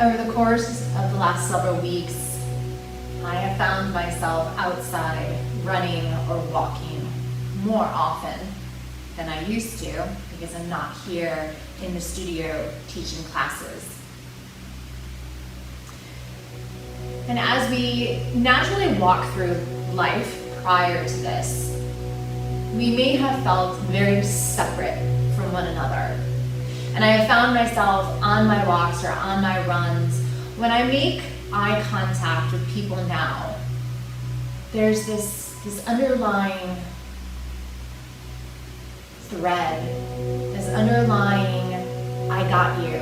Over the course of the last several weeks, I have found myself outside running or walking more often than I used to because I'm not here in the studio teaching classes. And as we naturally walk through life prior to this, we may have felt very separate from one another. And I have found myself on my walks or on my runs, when I make eye contact with people now, there's this underlying thread, this underlying I got you,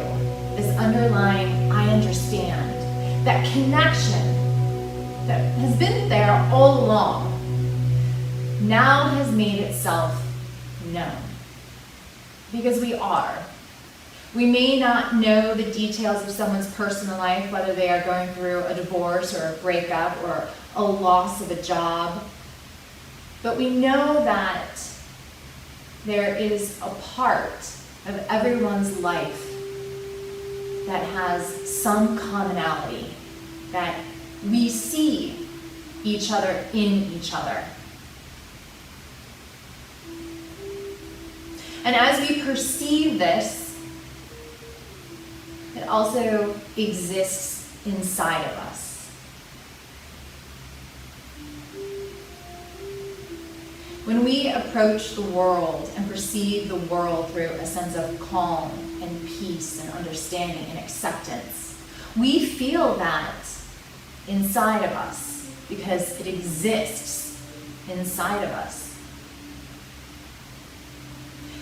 this underlying I understand. That connection that has been there all along now has made itself known. Because we are. We may not know the details of someone's personal life, whether they are going through a divorce or a breakup or a loss of a job, but we know that there is a part of everyone's life that has some commonality, that we see each other in each other. And as we perceive this, it also exists inside of us. When we approach the world and perceive the world through a sense of calm and peace and understanding and acceptance, we feel that inside of us because it exists inside of us.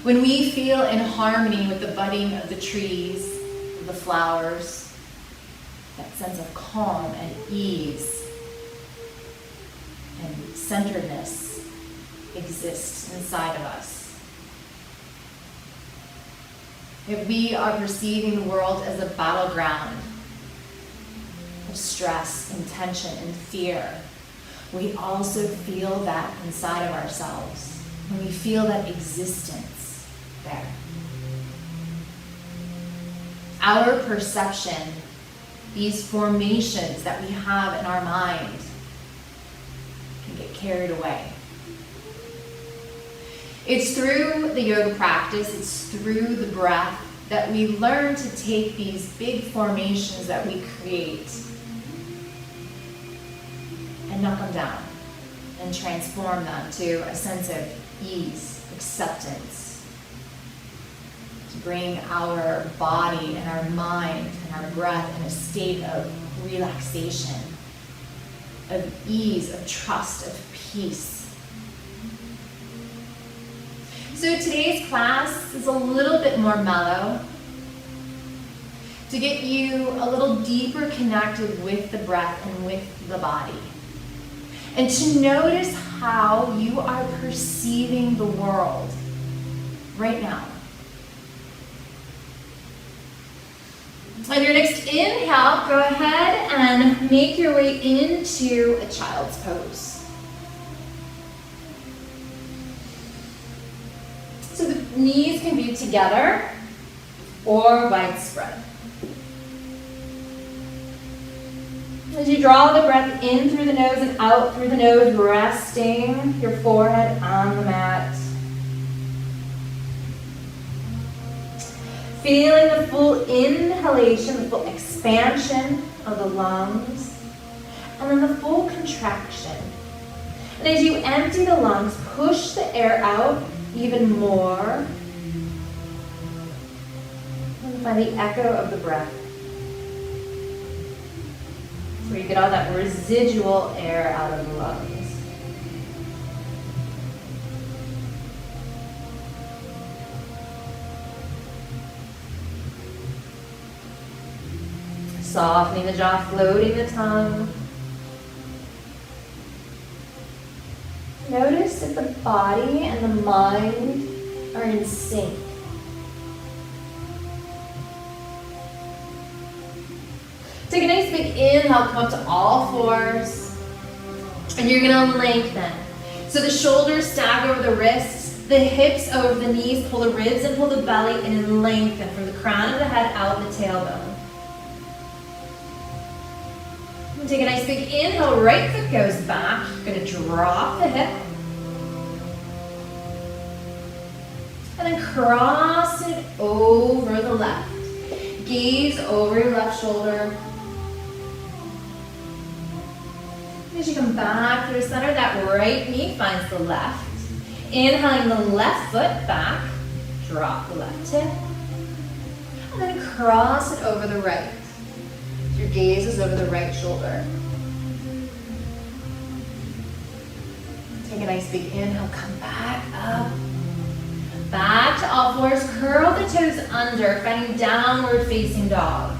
When we feel in harmony with the budding of the trees, the flowers, that sense of calm and ease and centeredness exists inside of us. If we are perceiving the world as a battleground of stress and tension and fear, we also feel that inside of ourselves, when we feel that existence there. Our perception, these formations that we have in our mind, can get carried away. It's through the yoga practice, it's through the breath that we learn to take these big formations that we create and knock them down and transform them to a sense of ease, acceptance. Bring our body and our mind and our breath in a state of relaxation, of ease, of trust, of peace. So today's class is a little bit more mellow to get you a little deeper connected with the breath and with the body. And to notice how you are perceiving the world right now. On your next inhale, go ahead and make your way into a child's pose. So the knees can be together or widespread. As you draw the breath in through the nose and out through the nose, resting your forehead on the mat. Feeling the full inhalation, the full expansion of the lungs, and then the full contraction. And as you empty the lungs, push the air out even more. And find the echo of the breath. So you get all that residual air out of the lungs. Softening the jaw, floating the tongue. Notice if the body and the mind are in sync. Take a nice big inhale, come up to all fours. And you're gonna lengthen. So the shoulders stagger over the wrists, the hips over the knees, pull the ribs and pull the belly in and lengthen from the crown of the head out the tailbone. Take a nice big inhale, right foot goes back. You're gonna drop the hip. And then cross it over the left. Gaze over your left shoulder. As you come back through center, that right knee finds the left. Inhaling the left foot back. Drop the left hip. And then cross it over the right. Your gaze is over the right shoulder. Take a nice big inhale, come back up. Back to all fours, curl the toes under, finding downward facing dog.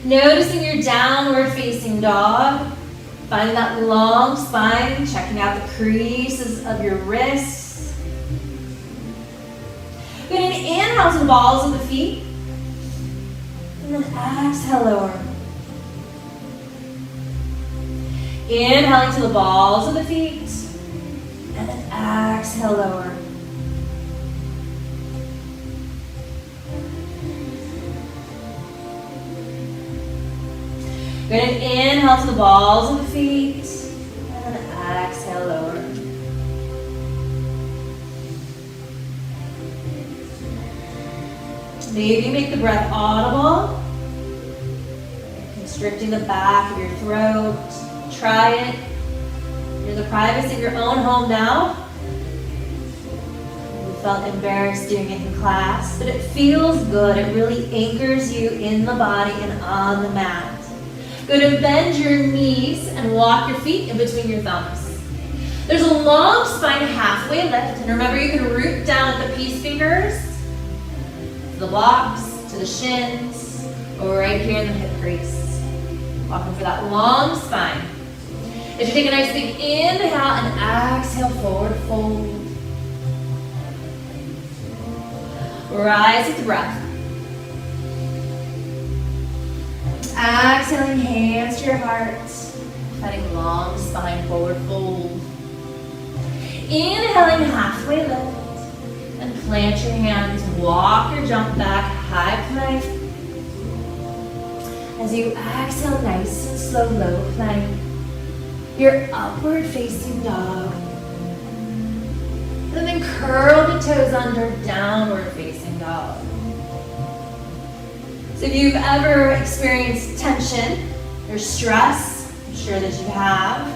Noticing your downward facing dog, finding that long spine, checking out the creases of your wrists. Good, and inhale to the balls of the feet. And then exhale, lower. Inhaling to the balls of the feet. And then exhale, lower. Good, and inhale to the balls of the feet. And then exhale, lower. Maybe make the breath audible. Constricting the back of your throat. Try it. You're the privacy of your own home now. You felt embarrassed doing it in class, but it feels good. It really anchors you in the body and on the mat. Go to bend your knees and walk your feet in between your thumbs. There's a long spine halfway lift, and remember you can root down with the peace fingers to the blocks, to the shins, or right here in the hip crease. Walking for that long spine. As you take a nice big inhale and exhale, forward fold. Rise with the breath. Exhaling, hands to your heart. Finding long spine, forward fold. Inhaling, halfway lift. And plant your hands, walk or jump back, high plank. As you exhale, nice and slow, low plank. Your upward facing dog. And then curl the toes under, downward facing dog. So if you've ever experienced tension or stress, I'm sure that you have,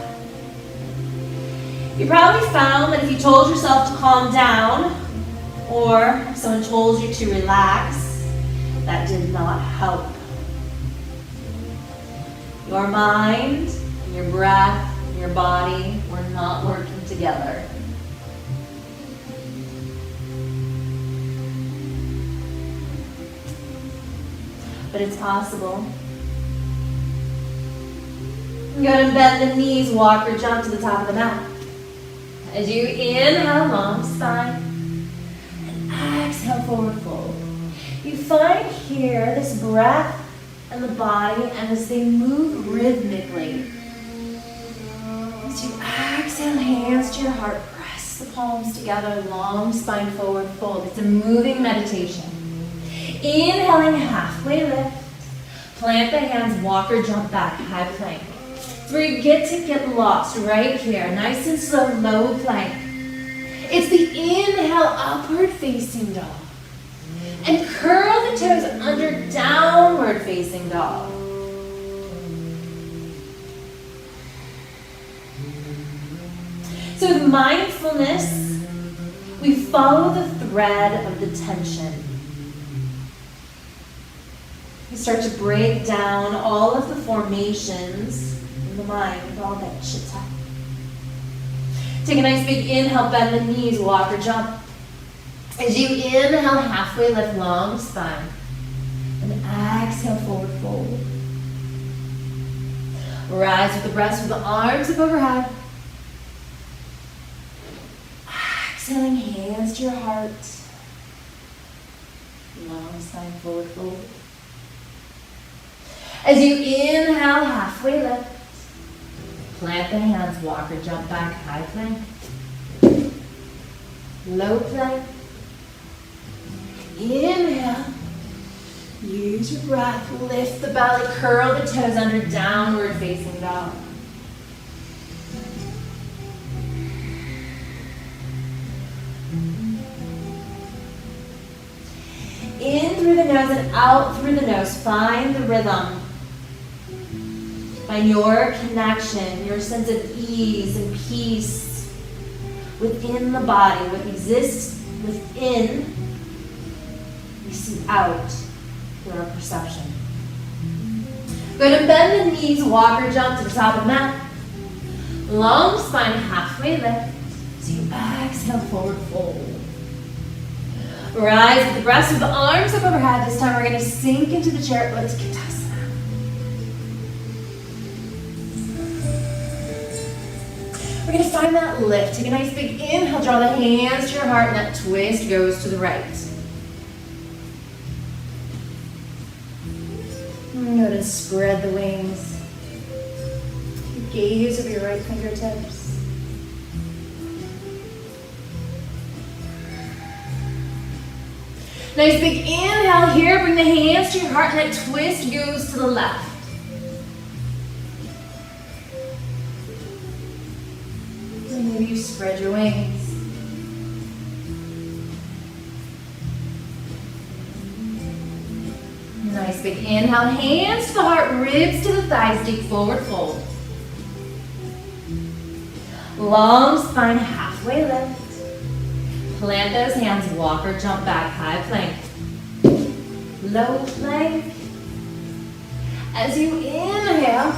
you probably found that if you told yourself to calm down, or if someone told you to relax, that did not help. Your mind, your breath, and your body were not working together. But it's possible. Go ahead and bend the knees, walk or jump to the top of the mat. As you inhale, long spine, and exhale, forward fold. You find here this breath and the body, and as they move rhythmically. As you exhale, hands to your heart, press the palms together, long spine, forward fold. It's a moving meditation. Inhaling, halfway lift. Plant the hands, walk or jump back, high plank. It's where you get lost right here. Nice and slow, low plank. It's the inhale, upward facing dog. And curl the toes under, downward facing dog. So with mindfulness, we follow the thread of the tension. We start to break down all of the formations in the mind with all that chit-chat. Take a nice big inhale, bend the knees, walk or jump. As you inhale, halfway lift, long spine. And exhale, forward fold. Rise with the breath with the arms up overhead. Exhaling, hands to your heart. Long spine, forward fold. As you inhale, halfway lift. Plant the hands, walk or jump back, high plank. Low plank. Inhale. Use your breath, lift the belly, curl the toes under, downward facing dog. In through the nose and out through the nose. Find the rhythm. Find your connection, your sense of ease and peace within the body. What exists within, we see out through our perception. Go ahead and bend the knees, walk or jump to the top of the mat. Long spine, halfway lift. So you exhale, forward fold. Rise with the breath with the arms up overhead. This time we're going to sink into the chair. Let's get asana. We're going to find that lift. Take a nice big inhale, draw the hands to your heart, and that twist goes to the right. Go ahead and spread the wings. Gaze over your right fingertips. Nice big inhale here. Bring the hands to your heart, and that twist goes to the left. And maybe you spread your wings. Nice big inhale, hands to the heart, ribs to the thighs, deep forward fold. Long spine, halfway lift. Plant those hands, walk or jump back, high plank. Low plank. As you inhale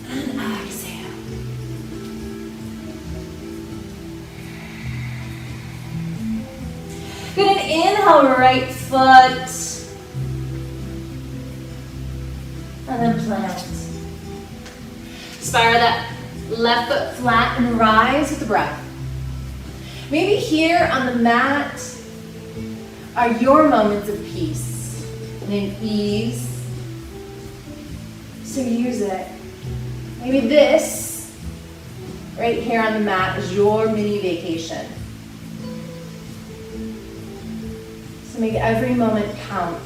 and exhale. Good, and inhale, right foot. And then plant. Spiral that left foot flat and rise with the breath. Maybe here on the mat are your moments of peace and ease. So use it. Maybe this right here on the mat is your mini vacation. So make every moment count.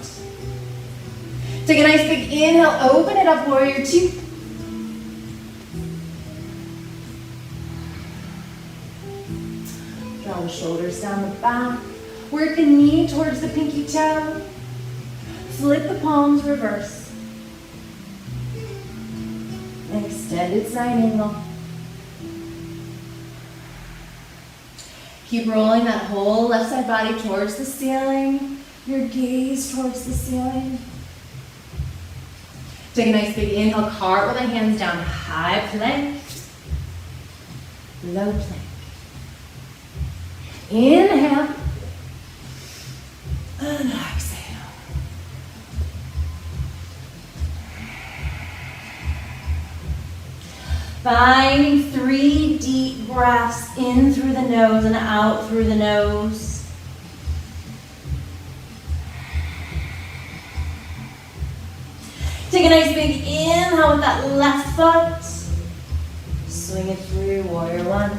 Take a nice big inhale, open it up, warrior two. Draw the shoulders down the back. Work the knee towards the pinky toe. Flip the palms, reverse. And extended side angle. Keep rolling that whole left side body towards the ceiling. Your gaze towards the ceiling. Take a nice big inhale, cartwheel the hands down, high plank, low plank. Inhale, and exhale. Finding 3 deep breaths in through the nose and out through the nose. Take a nice big inhale with that left foot. Swing it through, warrior one.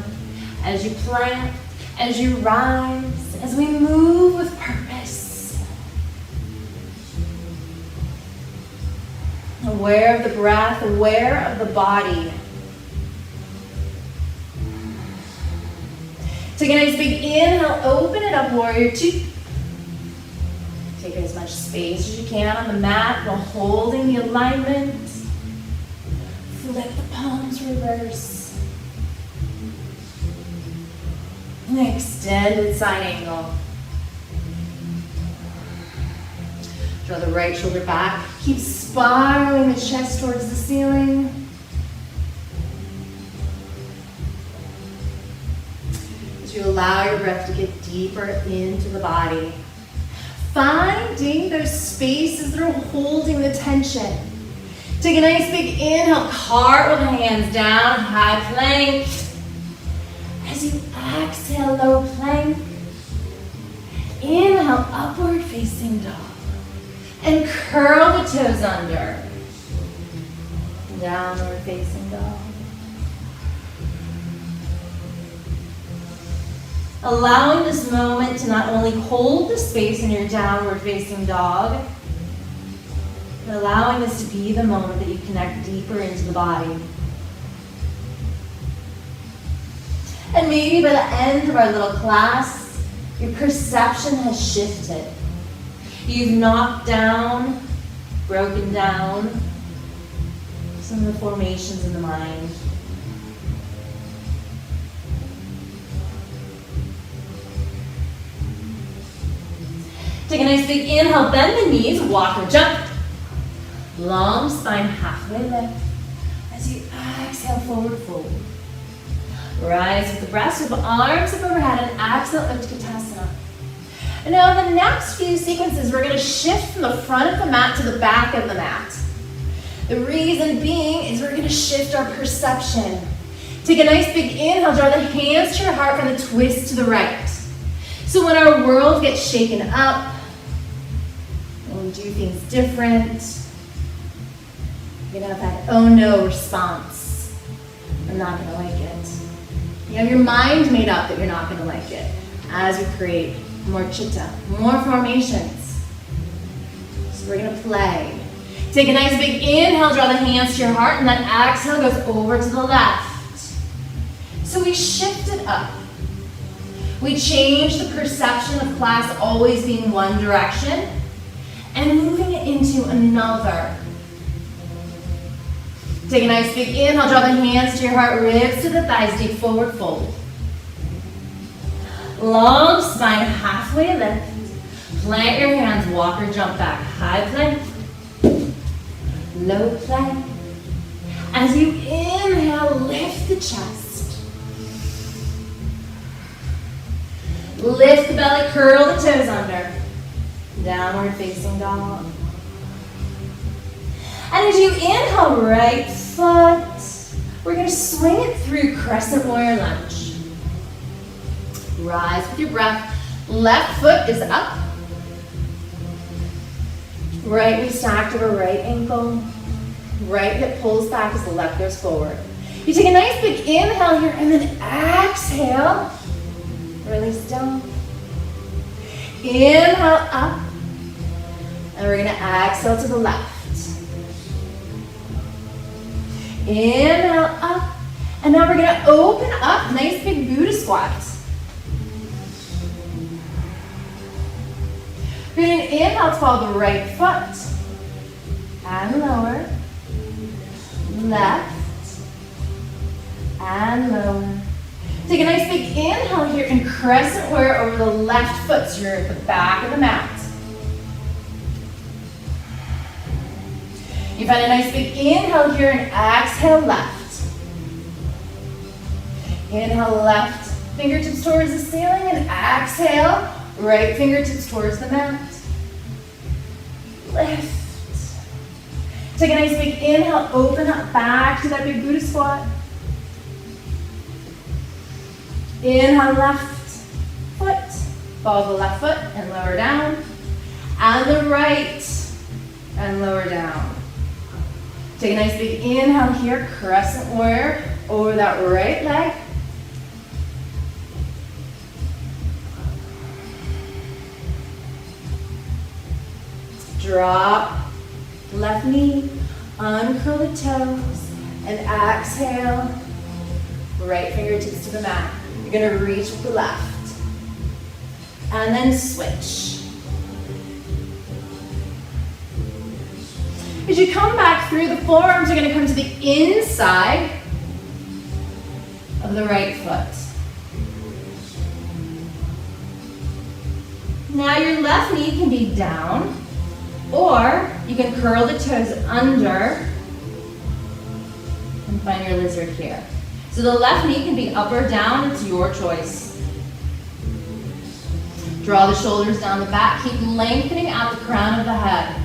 As you plant, as you rise, as we move with purpose. Aware of the breath, aware of the body. Take a nice big inhale, open it up, warrior two. Take as much space as you can on the mat while holding the alignment. Flip the palms, reverse. And extended side angle. Draw the right shoulder back. Keep spiraling the chest towards the ceiling. As you allow your breath to get deeper into the body. Finding those spaces that are holding the tension. Take a nice big inhale, cartwheel the hands down, high plank. As you exhale, low plank. Inhale, upward facing dog. And curl the toes under. Downward facing dog. Allowing this moment to not only hold the space in your downward facing dog, but allowing this to be the moment that you connect deeper into the body. And maybe by the end of our little class, your perception has shifted. You've knocked down, broken down some of the formations in the mind. Take a nice big inhale, bend the knees, walk or jump. Long spine, halfway lift. As you exhale, forward fold. Rise with the breath, with the arms up overhead, and exhale, Utkatasana. And now in the next few sequences, we're going to shift from the front of the mat to the back of the mat. The reason being is we're going to shift our perception. Take a nice big inhale, draw the hands to your heart, and the twist to the right. So when our world gets shaken up, when we do things different, you're going to have that oh no response. I'm not going to like it. You have your mind made up that you're not going to like it as we create more chitta, more formations. So we're going to play. Take a nice big inhale, draw the hands to your heart, and then exhale goes over to the left. So we shifted up. We changed the perception of class always being one direction and moving it into another. Take a nice big inhale, draw the hands to your heart, ribs to the thighs, deep forward fold. Long spine, halfway lift. Plant your hands, walk or jump back. High plank, low plank. As you inhale, lift the chest. Lift the belly, curl the toes under. Downward facing dog. And as you inhale, right foot, we're going to swing it through crescent warrior lunge. Rise with your breath. Left foot is up. Right knee stacked over right ankle. Right hip pulls back as the left goes forward. You take a nice big inhale here and then exhale. Release down. Inhale up. And we're going to exhale to the left. Inhale up. And now we're going to open up. Nice big Buddha squat. We're going to inhale to follow the right foot. And lower. Left. And lower. Take a nice big inhale here and crescent warrior over the left foot. So you're at the back of the mat. You find a nice big inhale here and exhale left. Inhale left, fingertips towards the ceiling, and exhale, right fingertips towards the mat. Lift. Take a nice big inhale, open up back to that big Buddha squat. Inhale left foot, follow the left foot and lower down. And the right and lower down. Take a nice big inhale here, crescent warrior over that right leg. Drop left knee, uncurl the toes, and exhale, right fingertips to the mat. You're gonna reach with the left. And then switch. As you come back through, the forearms are going to come to the inside of the right foot. Now your left knee can be down, or you can curl the toes under and find your lizard here. So the left knee can be up or down, it's your choice. Draw the shoulders down the back, keep lengthening out the crown of the head.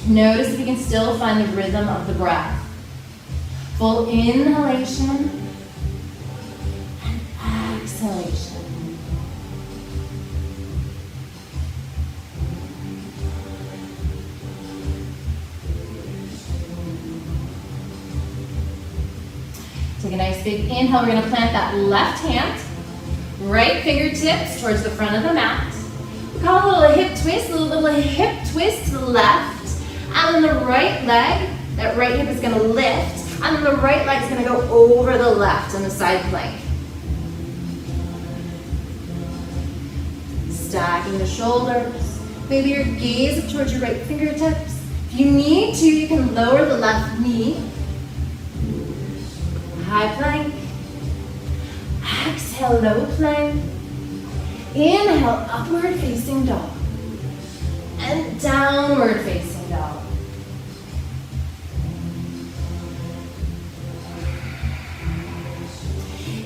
Notice if you can still find the rhythm of the breath. Full inhalation and exhalation. Take Take a nice big inhale. We're going to plant that left hand, right fingertips towards the front of the mat. We call it a little hip twist, a little hip twist to the left. And then the right leg, that right hip is going to lift. And then the right leg is going to go over the left on the side plank. Stacking the shoulders. Maybe your gaze up towards your right fingertips. If you need to, you can lower the left knee. High plank. Exhale, low plank. Inhale, upward facing dog. And downward facing dog.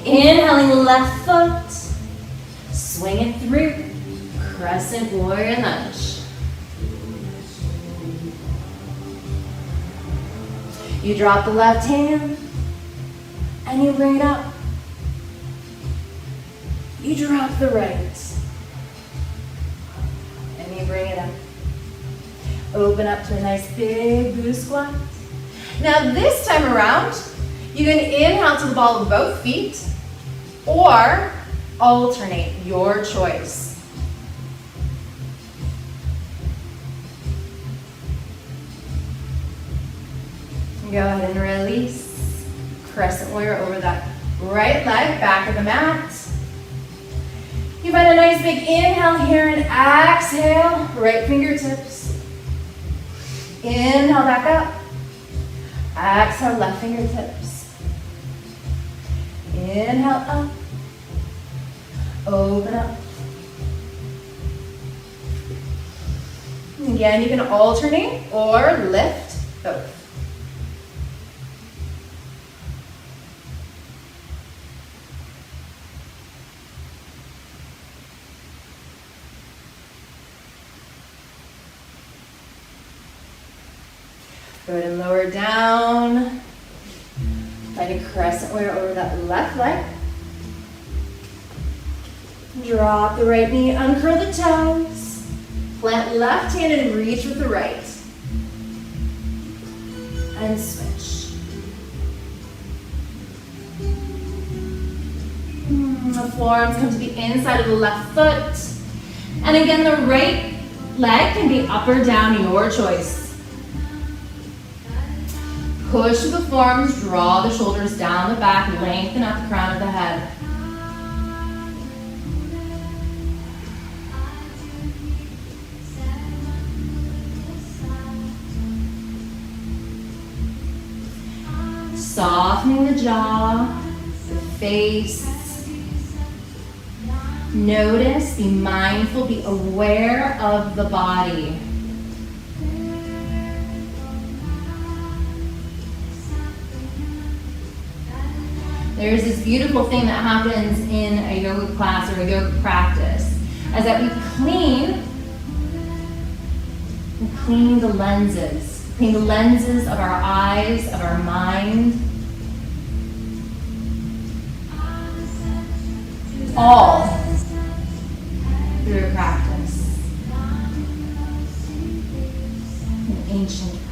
Inhaling left foot. Swing it through. Crescent warrior lunge. You drop the left hand. And you bring it up. You drop the right. And you bring it up. Open up to a nice big Buddha squat. Now this time around, you can inhale to the ball of both feet or alternate, your choice. Go ahead and release. Crescent warrior over that right leg, back of the mat. You find a nice big inhale here and exhale, right fingertips. Inhale back up. Exhale, left fingertips. Inhale up. Open up. Again, you can alternate or lift both. Go ahead and lower down. Find a crescent warrior over that left leg. Drop the right knee, uncurl the toes. Plant left hand and reach with the right. And switch. The forearms come to the inside of the left foot. And again, the right leg can be up or down, your choice. Push the forearms, draw the shoulders down the back, lengthen out the crown of the head. Softening the jaw, the face. Notice, be mindful, be aware of the body. There's this beautiful thing that happens in a yoga class or a yoga practice, is that we clean the lenses. Clean the lenses of our eyes, of our mind. All through a practice. An ancient practice.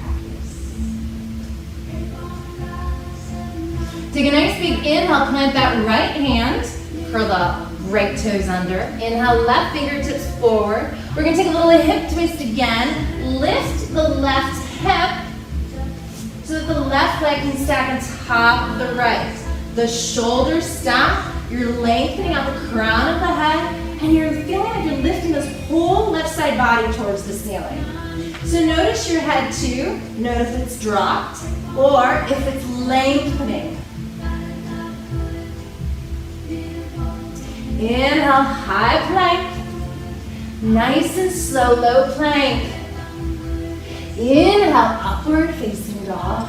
Take a nice big inhale, plant that right hand, curl the right toes under. Inhale, left fingertips forward. We're gonna take a little hip twist again. Lift the left hip so that the left leg can stack on top of the right. The shoulders stack, you're lengthening out the crown of the head, and you're feeling like you're lifting this whole left side body towards the ceiling. So notice your head too. Notice if it's dropped or if it's lengthening. Inhale, high plank. Nice and slow, low plank. Inhale, upward facing dog.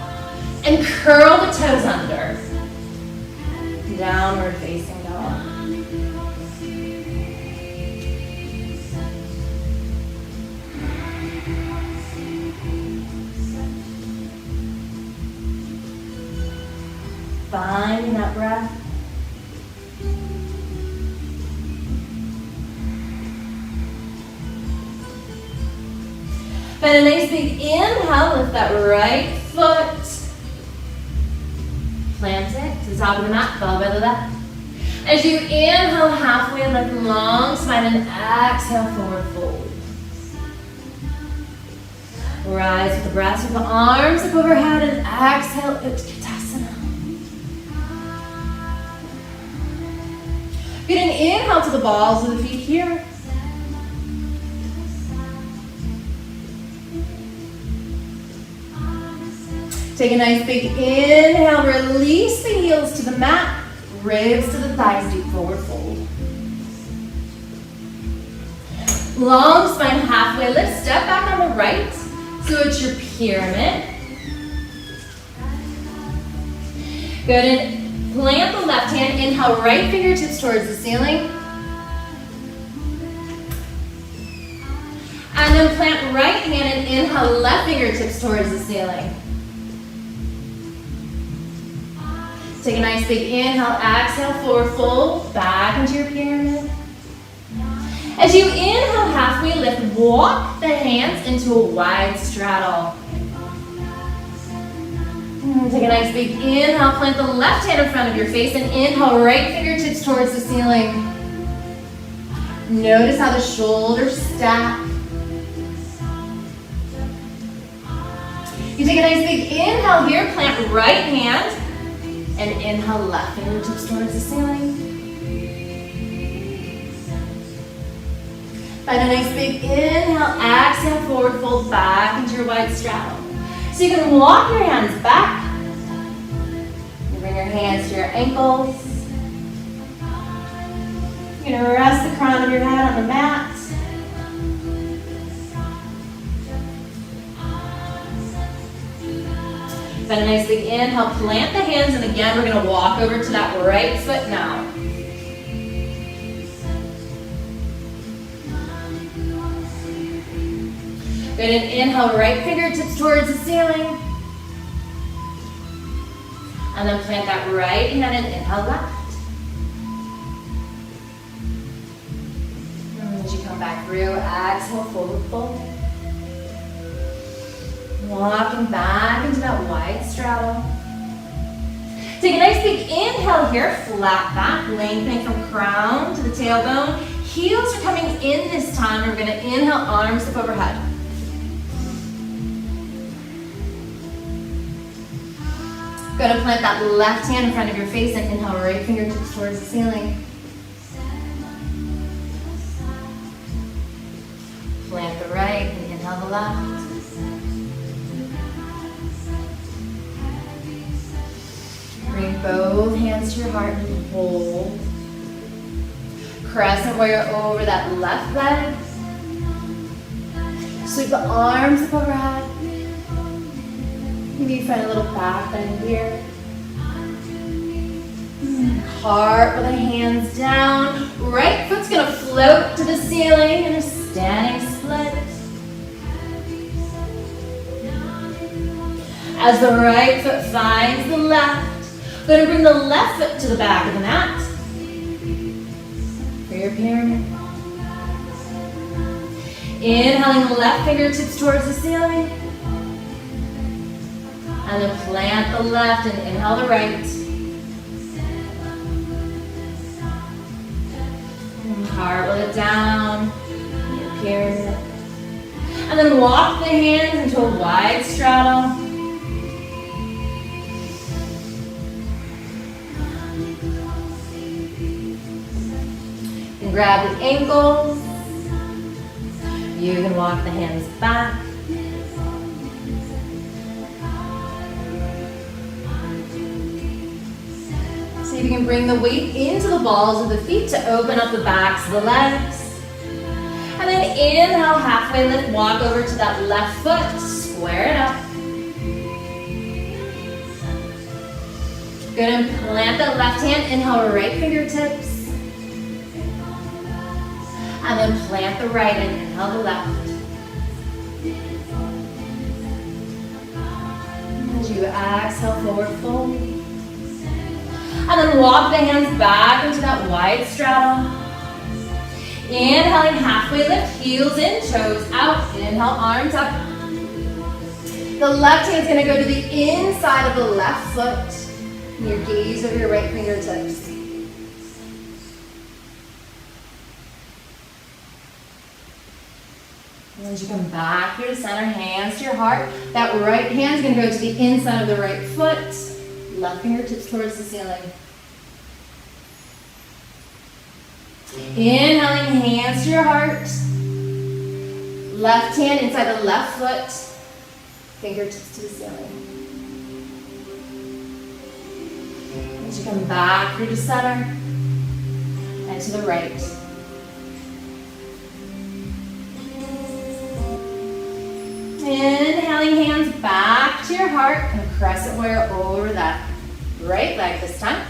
And curl the toes under. Downward facing dog. Finding that breath. Find a nice big inhale, lift that right foot. Plant it to the top of the mat, followed by the left. As you inhale, halfway lift, long spine, and exhale, forward fold. Rise with the breath, with the arms up overhead, and exhale, Utkatasana. Good, and inhale to the balls of the feet here. Take a nice big inhale, release the heels to the mat, ribs to the thighs, deep forward fold. Long spine, halfway lift, step back on the right, so it's your pyramid. Good, and plant the left hand, inhale, right fingertips towards the ceiling. And then plant right hand and inhale, left fingertips towards the ceiling. Take a nice big inhale, exhale, forward fold, back into your pyramid. As you inhale, halfway lift, walk the hands into a wide straddle. Take a nice big inhale, plant the left hand in front of your face and inhale, right fingertips towards the ceiling. Notice how the shoulders stack. You take a nice big inhale here, plant right hand, and inhale, left fingertips towards the ceiling. Find a nice big inhale, exhale, forward fold back into your wide straddle. So you can walk your hands back. You bring your hands to your ankles. You're going to rest the crown of your head on the mat. Find a nice big inhale, plant the hands, and again, we're going to walk over to that right foot now. Good, and inhale, right fingertips towards the ceiling. And then plant that right hand and inhale, left. And as you come back through, exhale, forward fold. Walking back into that wide straddle. Take a nice big inhale here, flat back, lengthening from crown to the tailbone. Heels are coming in this time. We're going to inhale, arms up overhead. Going to plant that left hand in front of your face and inhale, right fingertips towards the ceiling. Plant the right and inhale the left. Bring both hands to your heart and hold. Crescent warrior over that left leg. Sweep the arms up overhead. Maybe you find a little back bend here. Heart with the hands down. Right foot's gonna float to the ceiling in a standing split. As the right foot finds the left, going to bring the left foot to the back of the mat for your pyramid. Inhaling the left fingertips towards the ceiling. And then plant the left and inhale the right. And cartwheel it down, your pyramid. And then walk the hands into a wide straddle. And grab the ankles. You can walk the hands back. See if you can bring the weight into the balls of the feet to open up the backs of the legs. And then inhale, halfway lift, walk over to that left foot, square it up. Good, and plant that left hand, inhale, right fingertips. And then plant the right and inhale the left. As you exhale, forward fold. And then walk the hands back into that wide straddle. Inhaling, halfway lift, heels in, toes out. Inhale, arms up. The left hand's gonna go to the inside of the left foot. And your gaze over your right fingertips. And as you come back here to center, hands to your heart. That right hand is going to go to the inside of the right foot. Left fingertips towards the ceiling. Inhaling, hands to your heart. Left hand inside the left foot. Fingertips to the ceiling. As you come back here to center and to the right. Inhaling, hands back to your heart and crescent warrior over that right leg this time.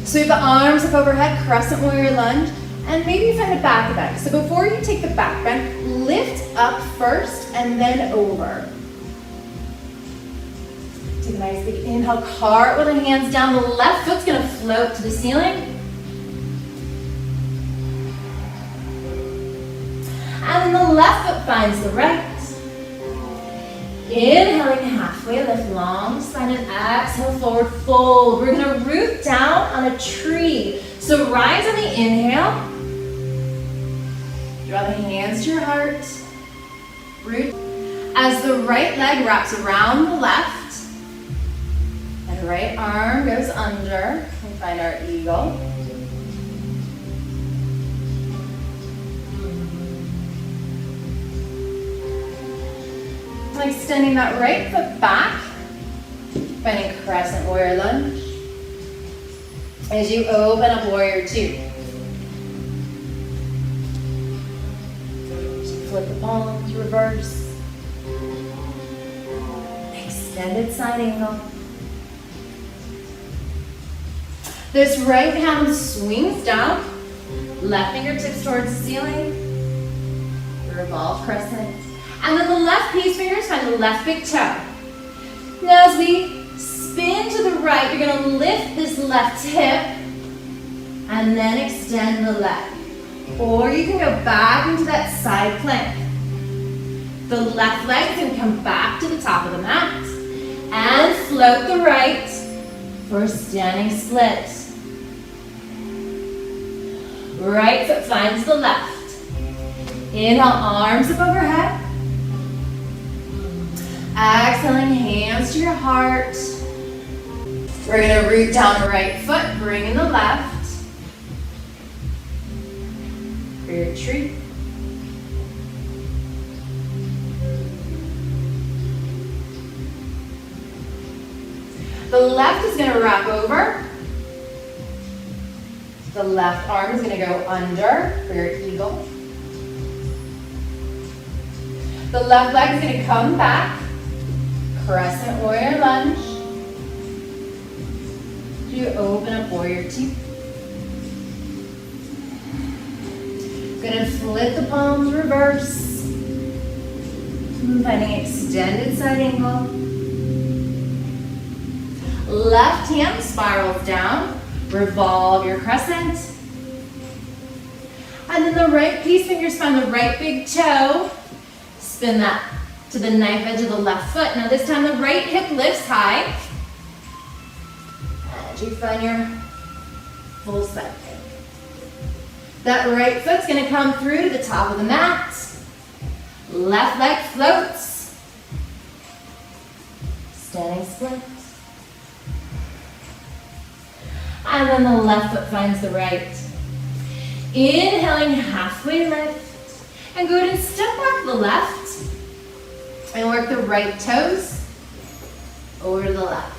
Sweep the arms up overhead, crescent warrior lunge, and maybe you find a back bend. So before you take the back bend, lift up first and then over. Take a nice big inhale, cartwheel the hands down. The left foot's gonna float to the ceiling. And then the left foot finds the right. Inhaling, halfway lift, long spine, and exhale, forward fold. We're gonna root down on a tree. So rise on the inhale. Draw the hands to your heart. Root. As the right leg wraps around the left, and right arm goes under, we find our eagle. Extending that right foot back, finding crescent warrior lunge. As you open up warrior two. Flip the palms, reverse. Extended side angle. This right hand swings down, left fingertips towards the ceiling. Revolve crescent. And then the left peace fingers find the left big toe. Now as we spin to the right, you're going to lift this left hip and then extend the leg. Or you can go back into that side plank. The left leg is going to come back to the top of the mat and float the right for standing split. Right foot finds the left. Inhale, arms up overhead. Exhaling, hands to your heart. We're going to root down the right foot, bring in the left. Rear tree. The left is going to wrap over. The left arm is going to go under for your eagle. The left leg is going to come back. Crescent warrior lunge. You open up warrior two. Gonna flip the palms, reverse. Finding extended side angle. Left hand spirals down. Revolve your crescent. And then the right peace fingers find the right big toe. Spin that to the knife edge of the left foot. Now this time the right hip lifts high. And you find your full side kick. That right foot's gonna come through to the top of the mat. Left leg floats. Standing split. And then the left foot finds the right. Inhaling, halfway lift. And go ahead and step back to the left. And work the right toes over to the left.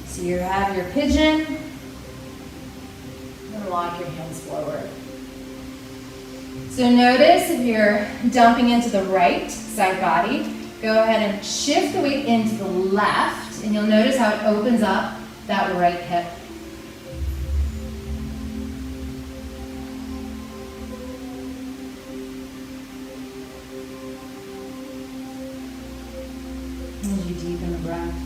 So you have your pigeon. And walk your hands forward. So notice if you're dumping into the right side body, go ahead and shift the weight into the left, and you'll notice how it opens up that right hip. As you deepen the breath.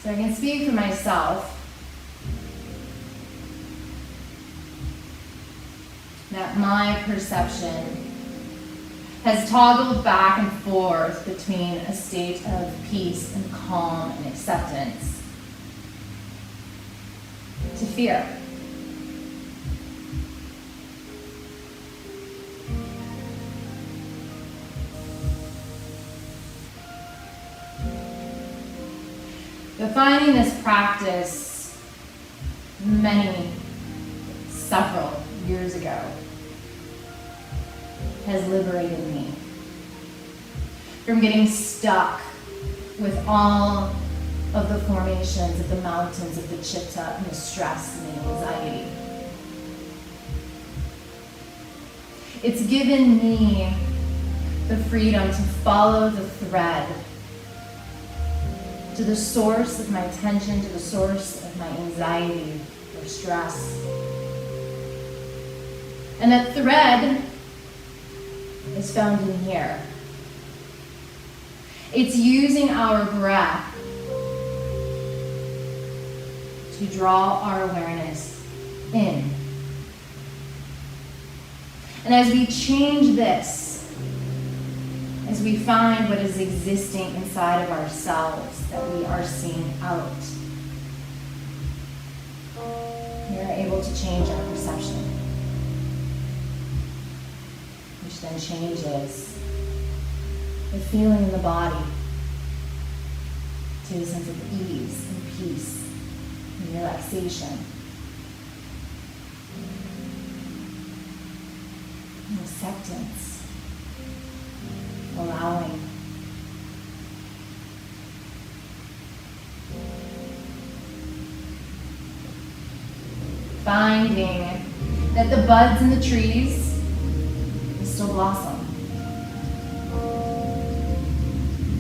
So I can speak for myself that my perception has toggled back and forth between a state of peace and calm and acceptance to fear. Defining this practice several years ago has liberated me from getting stuck with all of the formations of the mountains of the chitta and the stress and the anxiety. It's given me the freedom to follow the thread to the source of my tension, to the source of my anxiety or stress. And that thread is found in here. It's using our breath to draw our awareness in. And as we change this, as we find what is existing inside of ourselves that we are seeing out, we are able to change our perception, which then changes the feeling in the body to a sense of ease and peace and relaxation and acceptance. Allowing. Finding that the buds in the trees still blossom.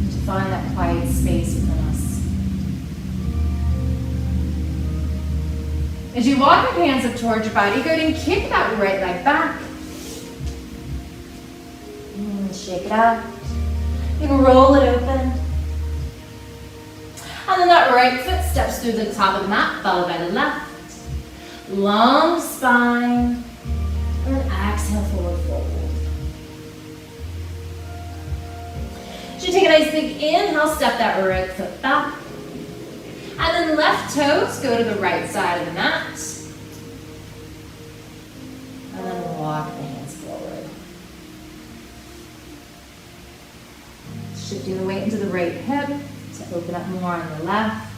And to find that quiet space within us. As you walk your hands up towards your body, go ahead and kick that right leg back. Shake it out. You can roll it open. And then that right foot steps through the top of the mat, followed by the left. Long spine. And then exhale, forward fold. So you take a nice big inhale, step that right foot back. And then left toes go to the right side of the mat. And then walk the hands forward. Shifting the weight into the right hip to open up more on the left.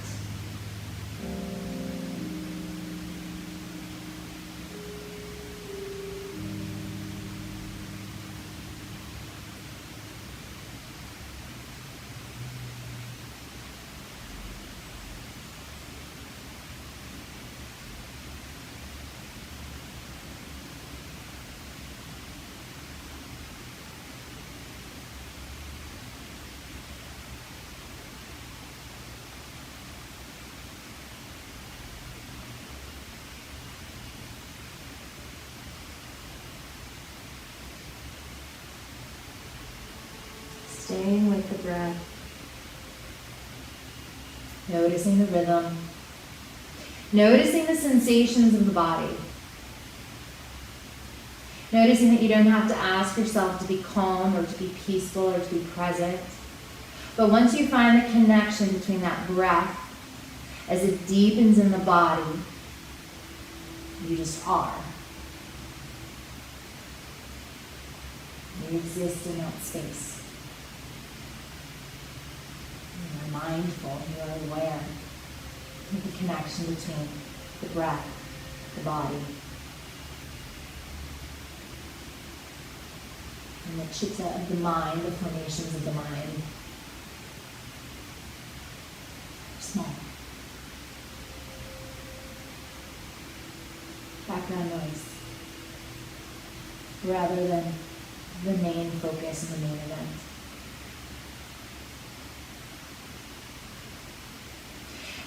Staying with the breath, noticing the rhythm, noticing the sensations of the body, noticing that you don't have to ask yourself to be calm or to be peaceful or to be present, but once you find the connection between that breath as it deepens in the body, you just are. You exist in that space. You are mindful, you are aware of the connection between the breath, the body, and the chitta of the mind, the formations of the mind. Small. Background noise, rather than the main focus and the main event.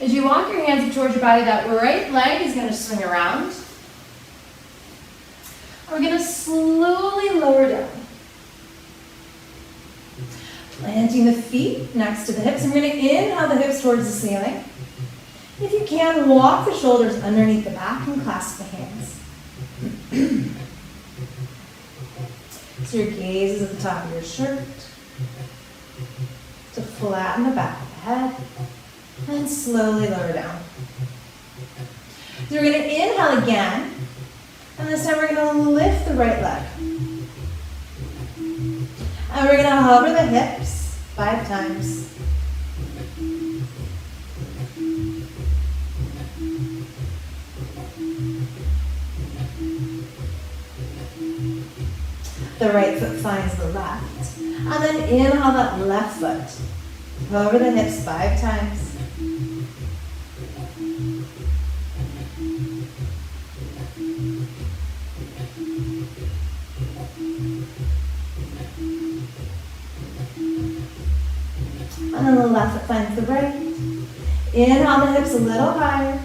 As you walk your hands up towards your body, that right leg is going to swing around. We're going to slowly lower down. Planting the feet next to the hips. I'm going to inhale the hips towards the ceiling. If you can, walk the shoulders underneath the back and clasp the hands. So your gaze is at the top of your shirt. To flatten the back of the head. And slowly lower down. So we're going to inhale again. And this time we're going to lift the right leg. And we're going to hover the hips 5 times. The right foot finds the left. And then inhale that left foot. Hover the hips 5 times. And then the left foot finds the right. Inhale the hips a little higher.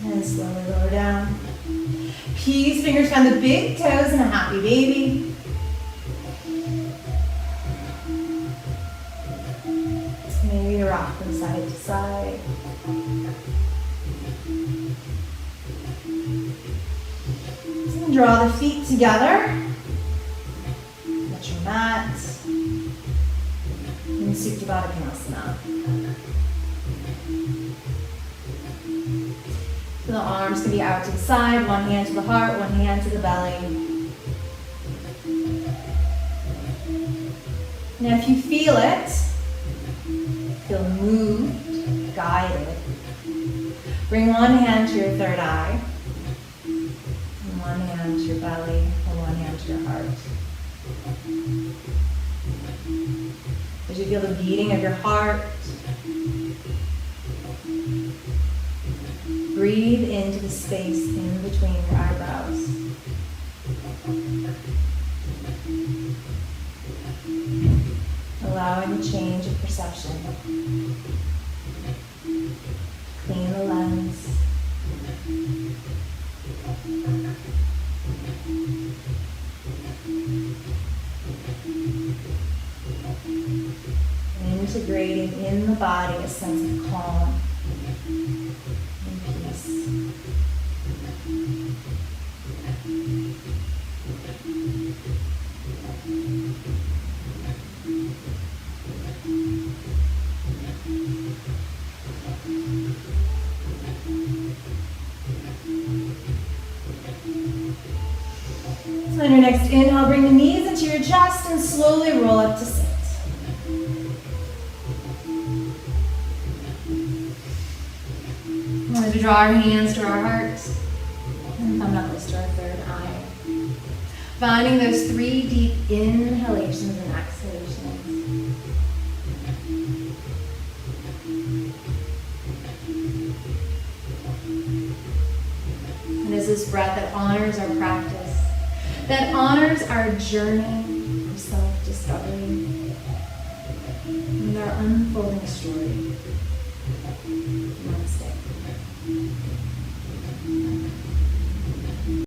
And slowly lower down. Peace, fingers find the big toes in a happy baby. Maybe rock from side to side. And draw the feet together. Let your mat. And Supta Baddha Konasana. So the arms can be out to the side, one hand to the heart, one hand to the belly. Now if you feel it, feel moved, guided, bring one hand to your third eye, and one hand to your belly, and one hand to your heart. As you feel the beating of your heart, breathe into the space in between your eyebrows. Allowing the change of perception. Clean the lens. Integrating in the body a sense of calm and peace. So on your next inhale, bring the knees into your chest and slowly roll up to sit. We're going to draw our hands to our hearts and thumb knuckles to our third eye. Finding those 3 deep inhalations and exhalations. And it's this breath that honors our practice, that honors our journey of self-discovery and our unfolding story. Namaste.